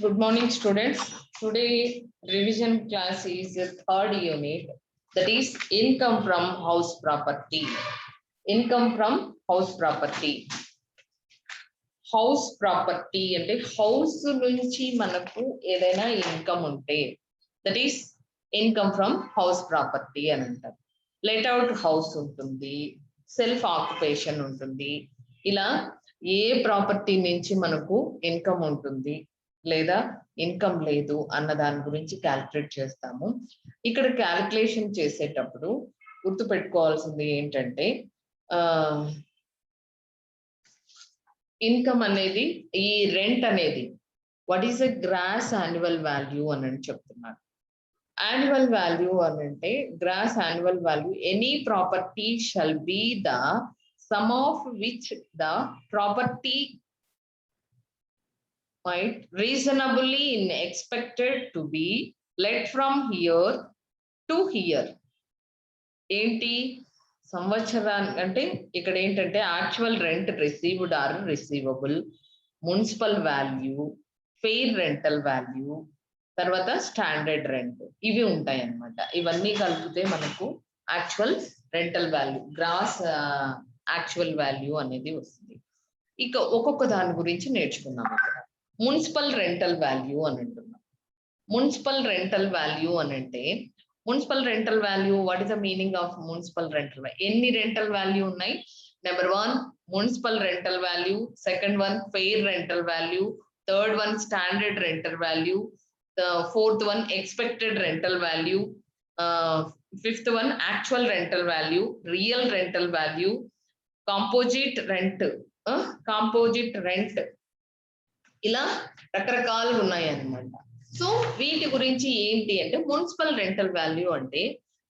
Good morning, students. Today, revision class is the third unit, that is income from house property. Income from house property. House property అంటే house నుంచి మనకు ఏదైనా income ఉంటే that is income from house property అని అంటారు. Let out house ఉంటుంది, self occupation ఉంటుంది. ఇలా ఏ ప్రాపర్టీ నుంచి మనకు ఇన్కమ్ ఉంటుంది లేదా ఇన్కమ్ లేదు అన్న దాని గురించి క్యాల్కులేట్ చేస్తాము. ఇక్కడ క్యాల్కులేషన్ చేసేటప్పుడు గుర్తుపెట్టుకోవాల్సింది ఏంటంటే ఇన్కమ్ అనేది, ఈ రెంట్ అనేది what is a gross annual value అని చెప్తున్నారు. యాన్యువల్ వాల్యూ అని అంటే gross annual value any property shall be the sum of which the property might reasonably in expected to be let from here to here. ఏంటి సంవత్సరానికి అంటే ఇక్కడ ఏంటంటే actual rent received or receivable, municipal value, fair rental value, తర్వాత standard rent, ఇవి ఉంటాయి అన్నమాట. ఇవన్నీ కలిపితే మనకు actual rental value, gross actual value అనేది వస్తుంది. ఇక ఒక్కొక్క దాని గురించి నేర్చుకున్నాం. ఇక్కడ మున్సిపల్ రెంటల్ వాల్యూ అని అంటున్నాం. మున్సిపల్ రెంటల్ వాల్యూ అని అంటే municipal rental value, what is the meaning of municipal rental value? ఎన్ని రెంటల్ వాల్యూ ఉన్నాయి? Number 1 municipal rental value, second one fair rental value, third one standard rental value, fourth one expected rental value, fifth one actual rental value, real rental value, composite rent, composite rent, ఇలా రకరకాలుగా ఉన్నాయి అన్నమాట. So వీటి గురించి ఏంటి అంటే municipal rental value అంటే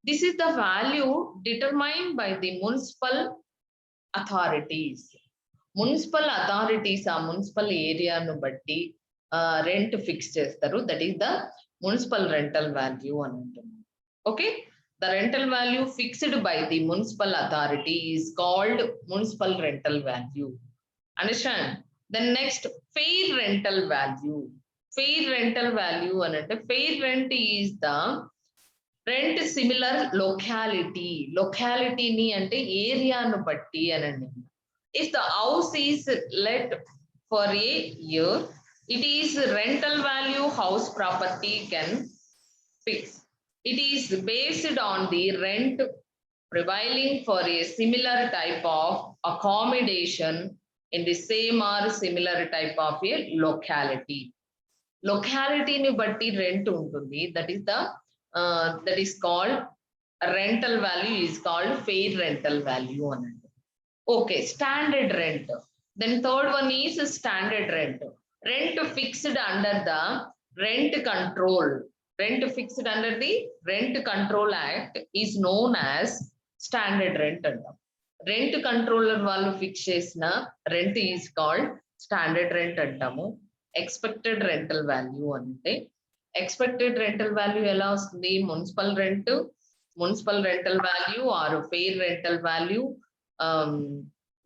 this is the value determined by the municipal authorities. Municipal authorities ఆ మున్సిపల్ ఏరియాను బట్టి రెంట్ ఫిక్స్ చేస్తారు. That is the municipal rental value అని అంటున్నాం. Okay, the rental value fixed by the municipal authority is called municipal rental value. Understand? Then next, fair rental value. Fair rental value anante fair rent is the rent similar locality. Locality ni ante area nu batti anandi. If the house is let for a year, it is rental value house property can fix. It is based on the rent prevailing for a similar type of accommodation in the same or similar type of a locality. Locality ni batti rent untundi. That is called rental value is called fair rental value anandi. Okay, standard rent. Then third one is standard rent. Rent fixed under the rent control. Rent fixed under the Rent Control Act is known as standard rent antam. Rent controller వాళ్ళు fix చేసిన rent is called standard rent అంటాము. Expected rental value అంటే expected rental value ఎలా వస్తుంది? Municipal rental value or fair rental value,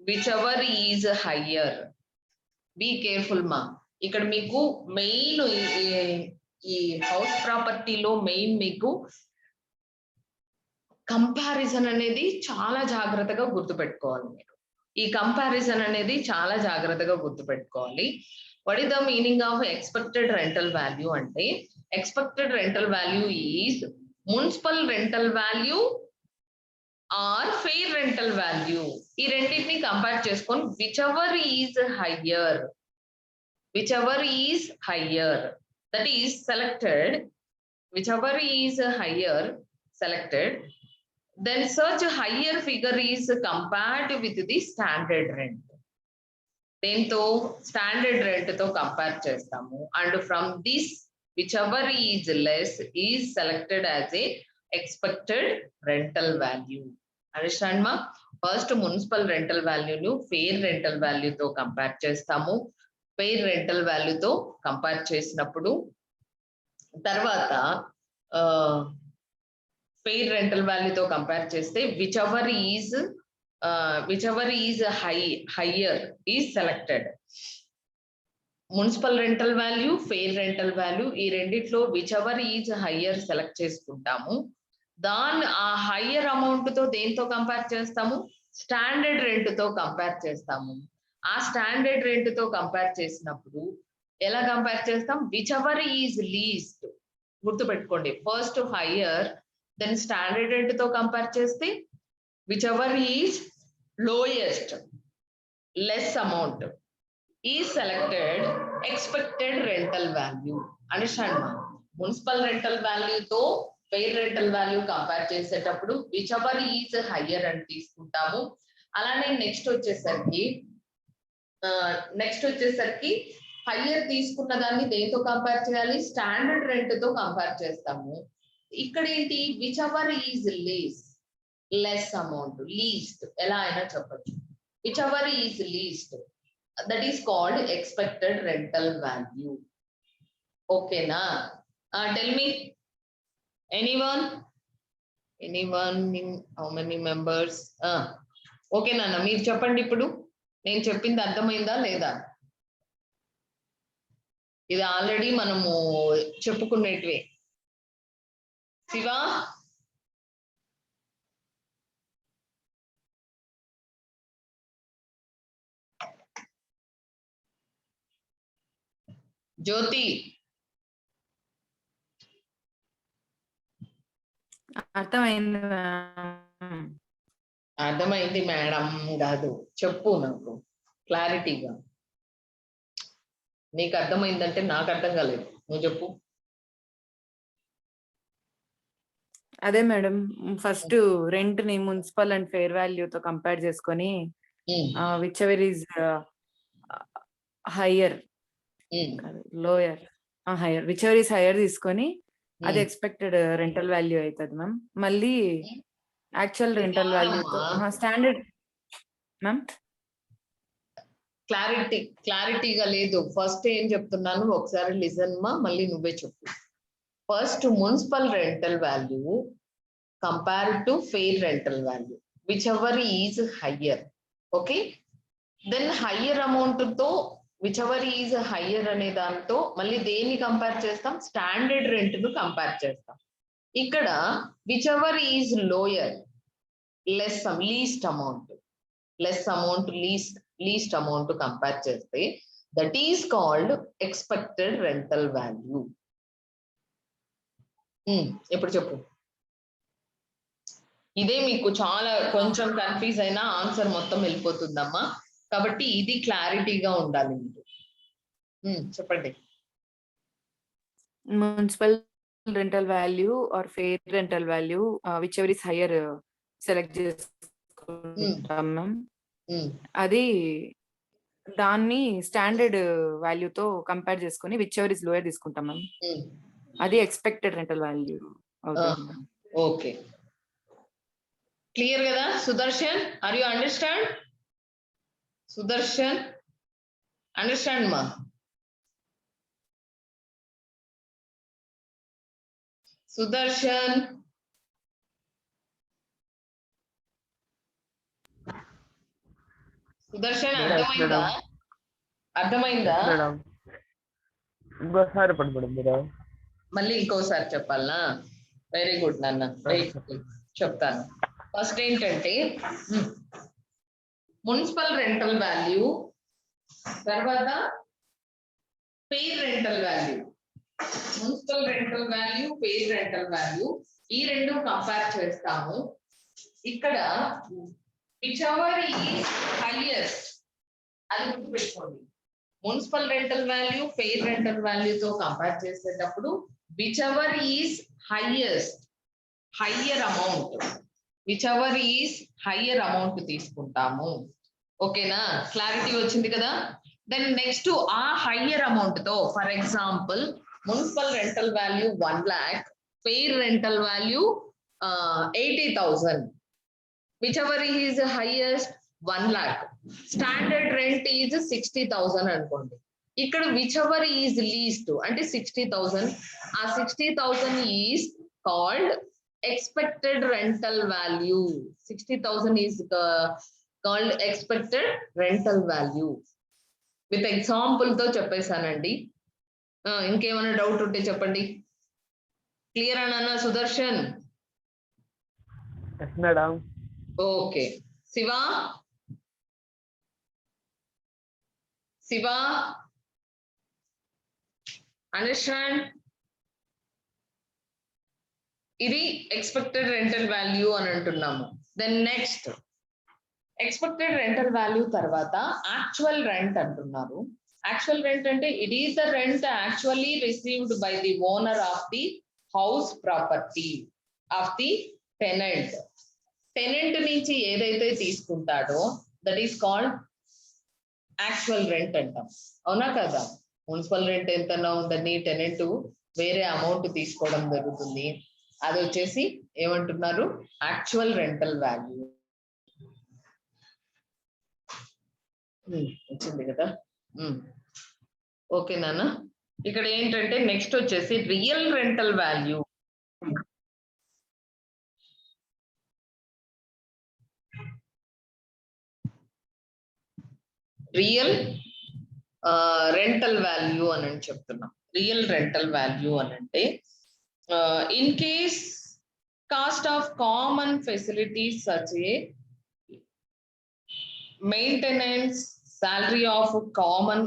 whichever is higher. Be careful మా, ఇక్కడ మీకు main ఈ హౌస్ ప్రాపర్టీలో మెయిన్ మీకు కంపారిజన్ అనేది చాలా జాగ్రత్తగా గుర్తుపెట్టుకోవాలి. మీరు ఈ కంపారిజన్ అనేది చాలా జాగ్రత్తగా గుర్తుపెట్టుకోవాలి. What is the meaning of expected rental value అంటే expected rental value is municipal rental value or fair rental value. ఈ రెండింటిని కంపేర్ చేసుకొని whichever is higher that is selected, whichever is higher selected, then such higher figure is compared with the standard rent. Dento standard rent to compare chestamu, and from this whichever is less is selected as a expected rental value. Understand ma? First municipal rental value nu fair rental value to compare chestamu. Fair rental value to compare chesinappudu tarvata fair rental వాల్యూతో compare చేస్తే whichever is higher is selected. Municipal rental value, fair rental value, ఈ రెండిట్లో whichever is higher select చేసుకుంటాము. ఆ higher amount తో దేంతో compare చేస్తాము? Standard rent తో కంపేర్ చేస్తాము. ఆ స్టాండర్డ్ రెంట్ తో కంపేర్ చేసినప్పుడు ఎలా కంపేర్ చేస్తాం? Whichever is least. గుర్తుపెట్టుకోండి, first higher, then standard rent తో కంపేర్ చేస్తే whichever is lowest, less amount is selected expected rental value. Understand ma? Municipal rental value తో fair rental value కంపేర్ చేసేటప్పుడు which ever is higher అని తీసుకుంటాము. అలానే next వచ్చేసరికి higher తీసుకున్న దాన్ని దేంతో కంపేర్ చేయాలి? స్టాండర్డ్ రెంట్ తో కంపేర్ చేస్తాము. ఇక్కడ ఏంటి? Which ever is less amount, least ఎలా అయినా చెప్పచ్చు. Which ever is least, that is called expected rental value. Okay na? Tell me, anyone in how many members? Okay nana, మీరు చెప్పండి. ఇప్పుడు నేను చెప్పింది అర్థమైందా లేదా? ఇది ఆల్రెడీ మనము చెప్పుకునేటివే. శివ, జ్యోతి, అర్థమైంది మేడం కాదు, చెప్పు నాకు క్లారిటీగా. నీకు అర్థమైందంటే నాకు అర్థం కాలేదు, నువ్వు చెప్పు. అదే మేడం, ఫస్ట్ రెంట్ ని మున్సిపల్ అండ్ ఫెయిర్ వాల్యూ తో కంపేర్ చేసుకొని whichever is higher lower higher, which ever is higher తీసుకొని అది ఎక్స్పెక్టెడ్ రెంటల్ వాల్యూ అవుతుంది మ్యామ్. మళ్ళీ యాక్చువల్ రెంటల్ వాల్యూతో స్టాండర్డ్ మ్యామ్. క్లారిటీగా లేదు. ఫస్ట్ ఏం చెప్తున్నాను ఒకసారి లిజన్ మా, మళ్ళీ నువ్వే చెప్పు. First municipal rental value compare to fair rental value, whichever is higher. Okay, then higher amount తో విచ్ ఎవర్ ఈజ్ హయ్యర్ అనే దాంతో మళ్ళీ దేన్ని కంపేర్ చేస్తాం? స్టాండర్డ్ రెంట్ ను కంపేర్ చేస్తాం. ఇక్కడ whichever is lower, least amount compare చేస్తే that is called expected rental value. ఇప్పుడు చెప్పు. ఇదే మీకు చాలా కొంచెం కన్ఫ్యూజ్ అయినా ఆన్సర్ మొత్తం వెళ్ళిపోతుందమ్మా, కాబట్టి ఇది క్లారిటీగా ఉండాలి మీరు. చెప్పండి. Municipal rental value or fair rental value whichever is higher select చేసుకుంటాం మ్యామ్. అది దాన్ని స్టాండర్డ్ వాల్యూతో కంపేర్ చేసుకొని విచ్ ఎవర్ ఇస్ లోయర్ తీసుకుంటాం మ్యామ్. అది ఎక్స్పెక్టెడ్ రెంటల్ వాల్యూ అవుతుంది. ఓకే, క్లియర్ కదా Sudarshan? Are you understand? Sudarshan understand మా? సుదర్శన్, అర్థమైందా? ఇంకోసారి మళ్ళీ ఇంకోసారి చెప్పాలనా? వెరీ గుడ్ నాన్న, చెప్తాను. ఫస్ట్ ఏంటంటే మున్సిపల్ రెంటల్ వాల్యూ, తర్వాత fair rental value. Municipal rental value, fair rental value, ఈ రెండు కంపేర్ చేస్తాము. ఇక్కడ విచ్ ఎవర్ ఈజ్ హైయెస్ట్ అది గుర్తుపెట్టుకోండి. Municipal rental value, fair rental వాల్యూతో కంపేర్ చేసేటప్పుడు whichever is highest, higher amount తీసుకుంటాము. ఓకేనా? క్లారిటీ వచ్చింది కదా? దెన్ నెక్స్ట్ ఆ హయ్యర్ అమౌంట్ తో, for example municipal rental value 1 lakh, fair rental value 80,000. Whichever is highest 1 lakh, standard rent is 60,000 అనుకోండి. ఇక్కడ విచ్ ఎవర్ ఈజ్ లీస్ట్ అంటే 60,000. ఆ 60,000 is called expected rental value. 60,000 is called expected rental value. With example తో చెప్పేశానండి. ఇంకేమైనా doubt ఉంటే చెప్పండి. Clear అన్న Sudarshan? Yes madam. Okay. Shiva understand? ఇది ఎక్స్పెక్టెడ్ రెంటల్ వాల్యూ అని అంటున్నాము. Then next expected rental value తర్వాత యాక్చువల్ రెంట్ అంటున్నారు. యాక్చువల్ రెంట్ అంటే it is the rent actually received by the owner of the house property of the tenant. Tenant నుంచి ఏదైతే తీసుకుంటాడో that is called actual rent అంటాం. అవునా కదా? Municipal rent ఎంతనా ఉందని టెనెంట్ వేరే అమౌంట్ తీసుకోవడం జరుగుతుంది. అది వచ్చేసి ఏమంటున్నారు? Actual rental value. వచ్చింది కదా? ఓకే నాన్న. ఇక్కడ ఏంటంటే నెక్స్ట్ వచ్చేసి real rental value. Real rental value అని చెప్తున్నాం. రియల్ రెంటల్ వాల్యూ అని అంటే in case cost of common facilities such a maintenance, salary of common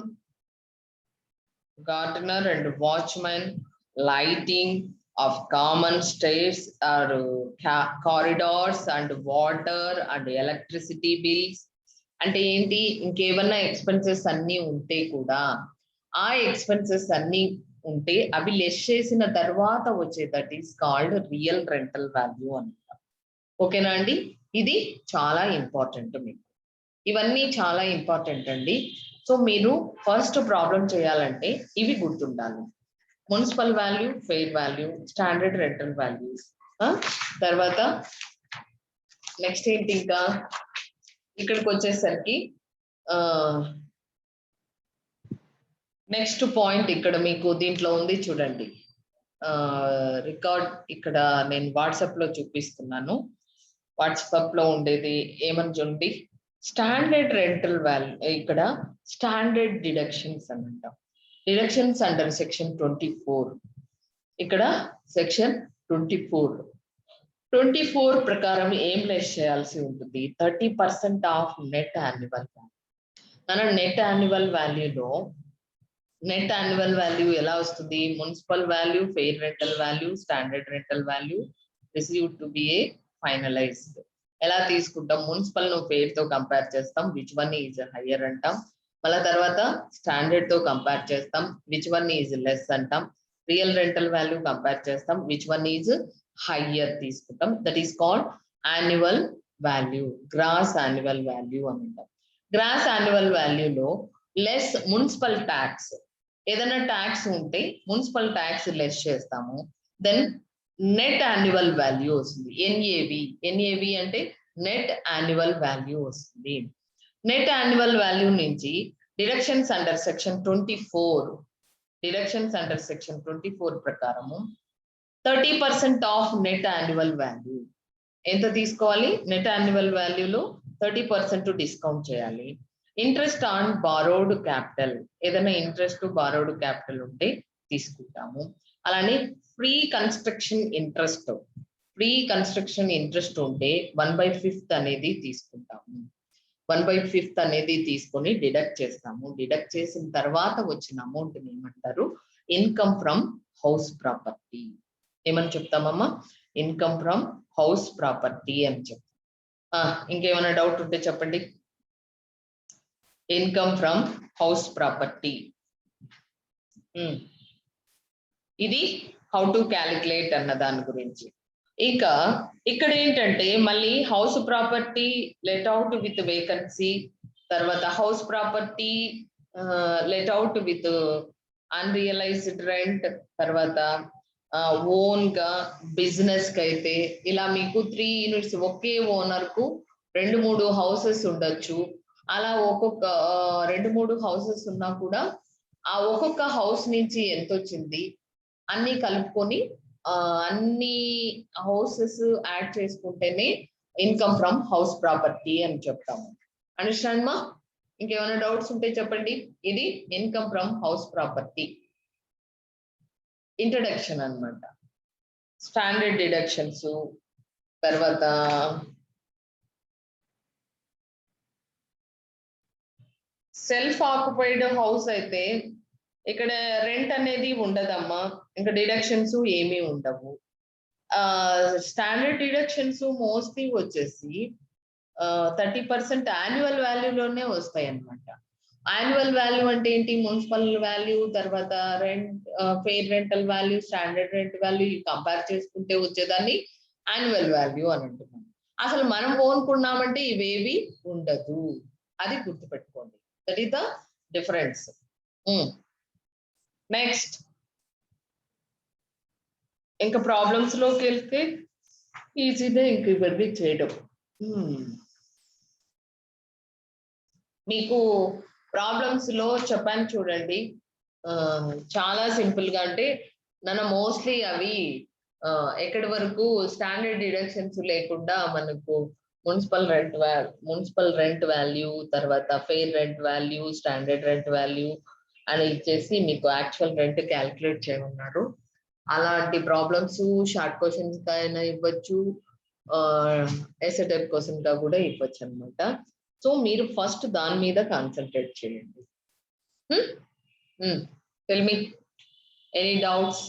gardener and watchman, lighting of common stairs or corridors and water and electricity bills. అంటే ఏంటి? ఇంకేమన్నా expenses అన్ని ఉంటే కూడా ఆ ఎక్స్పెన్సెస్ అన్ని ఉంటే అవి లెస్ చేసిన తర్వాత వచ్చే that is called real rental value అంటాం. ఓకేనా అండి? ఇది చాలా ఇంపార్టెంట్. మీకు ఇవన్నీ చాలా ఇంపార్టెంట్ అండి. సో మీరు ఫస్ట్ ప్రాబ్లం చేయాలంటే ఇవి గుర్తుండాలి. Municipal value, fair value, standard rental values. తర్వాత నెక్స్ట్ ఏంటి? ఇంకా ఇక్కడికి వచ్చేసరికి నెక్స్ట్ పాయింట్ ఇక్కడ మీకు దీంట్లో ఉంది చూడండి. రికార్డ్ ఇక్కడ నేను వాట్సాప్ లో చూపిస్తున్నాను. వాట్సాప్ లో ఉండేది ఏమని చూడండి. స్టాండర్డ్ రెంటల్ వాల్యూ, ఇక్కడ స్టాండర్డ్ డిడక్షన్స్ అని అంటాం. Deductions under section 24. ఇక్కడ సెక్షన్ 24 ప్రకారం ఏం లెస్ చేయాల్సి ఉంటుంది? 30% ఆఫ్ నెట్ యాన్యువల్ వాల్యూ. మన నెట్ యాన్యువల్ వాల్యూలో నెట్ యాన్యువల్ వాల్యూ ఎలా వస్తుంది? Municipal value, fair rental value, standard rental value received to be a finalized. ఎలా తీసుకుంటాం? మున్సిపల్ ను ఫెయిర్ తో కంపేర్ చేస్తాం, విచ్ వన్ ఈజ్ హయ్యర్ అంటాం. మళ్ళీ తర్వాత స్టాండర్డ్ తో కంపేర్ చేస్తాం, విచ్ వన్ ఈజ్ లెస్ అంటాం. రియల్ రెంటల్ వాల్యూ కంపేర్ చేస్తాం, విచ్ వన్ ఈజ్ హయ్యర్ తీసుకుంటాం. That is called annual value, gross annual value అని అంటాం. గ్రాస్ యాన్యువల్ వాల్యూలో లెస్ మున్సిపల్ ట్యాక్స్, ఏదైనా ట్యాక్స్ ఉంటే మున్సిపల్ ట్యాక్స్ లెస్ చేస్తాము. దెన్ నెట్ యాన్యువల్ వాల్యూ వస్తుంది. ఎన్ఏవి అంటే నెట్ యాన్యువల్ వాల్యూ వస్తుంది. నెట్ యాన్యువల్ వాల్యూ నుంచి డిడక్షన్స్ అండర్ సెక్షన్ 24 ప్రకారము 30% ఆఫ్ నెట్ యాన్యువల్ వాల్యూ ఎంత తీసుకోవాలి? నెట్ యాన్యువల్ వాల్యూలో 30% డిస్కౌంట్ చేయాలి. ఇంట్రెస్ట్ ఆన్ బారోడ్ క్యాపిటల్, ఏదైనా ఇంట్రెస్ట్ బారోడ్ క్యాపిటల్ ఉంటే తీసుకుంటాము. అలానే ఫ్రీ కన్స్ట్రక్షన్ ఇంట్రెస్ట్ ఉంటే 1/5 అనేది తీసుకుంటాము. 1/5 అనేది తీసుకొని డిడక్ట్ చేస్తాము. డిడక్ట్ చేసిన తర్వాత వచ్చిన అమౌంట్ ఏమంటారు? Income from house property. ఏమని చెప్తామమ్మా? ఇన్కమ్ ఫ్రమ్ హౌస్ ప్రాపర్టీ అని చెప్తాం. ఇంకేమైనా డౌట్ ఉంటే చెప్పండి. ఇన్కమ్ ఫ్రమ్ హౌస్ ప్రాపర్టీ, ఇది హౌ టు క్యాలిక్యులేట్ అన్న దాని గురించి. ఇంకా ఇక్కడ ఏంటంటే మళ్ళీ house property let out with vacancy, తర్వాత house property let out with unrealized rent, తర్వాత ఓన్ గా బిజినెస్ కి అయితే ఇలా మీకు 3 యూనిట్స్, ఒకే ఓనర్ కు 2-3 హౌసెస్ ఉండొచ్చు. అలా ఒక్కొక్క 2-3 హౌసెస్ ఉన్నా కూడా ఆ ఒక్కొక్క హౌస్ నుంచి ఎంత వచ్చింది అన్ని కలుపుకొని అన్ని హౌసెస్ యాడ్ చేసుకుంటేనే ఇన్కమ్ ఫ్రమ్ హౌస్ ప్రాపర్టీ అని చెప్తాము. అండర్స్టాండ్ మా? ఇంకేమైనా డౌట్స్ ఉంటే చెప్పండి. ఇది income from house property introduction అన్నమాట. స్టాండర్డ్ డిడక్షన్స్, తర్వాత సెల్ఫ్ ఆక్యుపైడ్ హౌస్ అయితే ఇక్కడ రెంట్ అనేది ఉండదమ్మా, ఇంకా డిడక్షన్స్ ఏమీ ఉండవు. స్టాండర్డ్ డిడక్షన్స్ మోస్ట్లీ వచ్చేసి 30% యాన్యువల్ వాల్యూలోనే వస్తాయి అన్నమాట. యాన్యువల్ వాల్యూ అంటే ఏంటి? మున్సిపల్ వాల్యూ, తర్వాత rent, fair rental value, standard rent value compare చేసుకుంటే వచ్చేదాన్ని యాన్యువల్ వాల్యూ అని అంటున్నాం. అసలు మనం కొనుక్కున్నామంటే ఇవేవి ఉండదు, అది గుర్తుపెట్టుకోండి. That is the difference. Next ఇంకా ప్రాబ్లమ్స్ లోకి వెళ్తే ఈజీగా ఇంక ఇవన్నీ చేయడం. మీకు ప్రాబ్లమ్స్ లో చెప్పాను చూడండి, చాలా సింపుల్ గా, అంటే నన్ను మోస్ట్లీ అవి ఎక్కడి వరకు స్టాండర్డ్ డిడక్షన్స్ లేకుండా మనకు మున్సిపల్ రెంట్ వాల్యూ, తర్వాత fair rent value, standard rent value అని ఇచ్చేసి మీకు యాక్చువల్ రెంట్ క్యాల్కులేట్ చేయమన్నారు. అలాంటి ప్రాబ్లమ్స్ షార్ట్ క్వశ్చన్స్ అయినా ఇవ్వచ్చు, ఎస్ఏ టైప్ క్వశ్చన్ గా కూడా ఇవ్వచ్చు అనమాట. సో మీరు ఫస్ట్ దాని మీద కాన్సన్ట్రేట్ చేయండి. Tell me any doubts?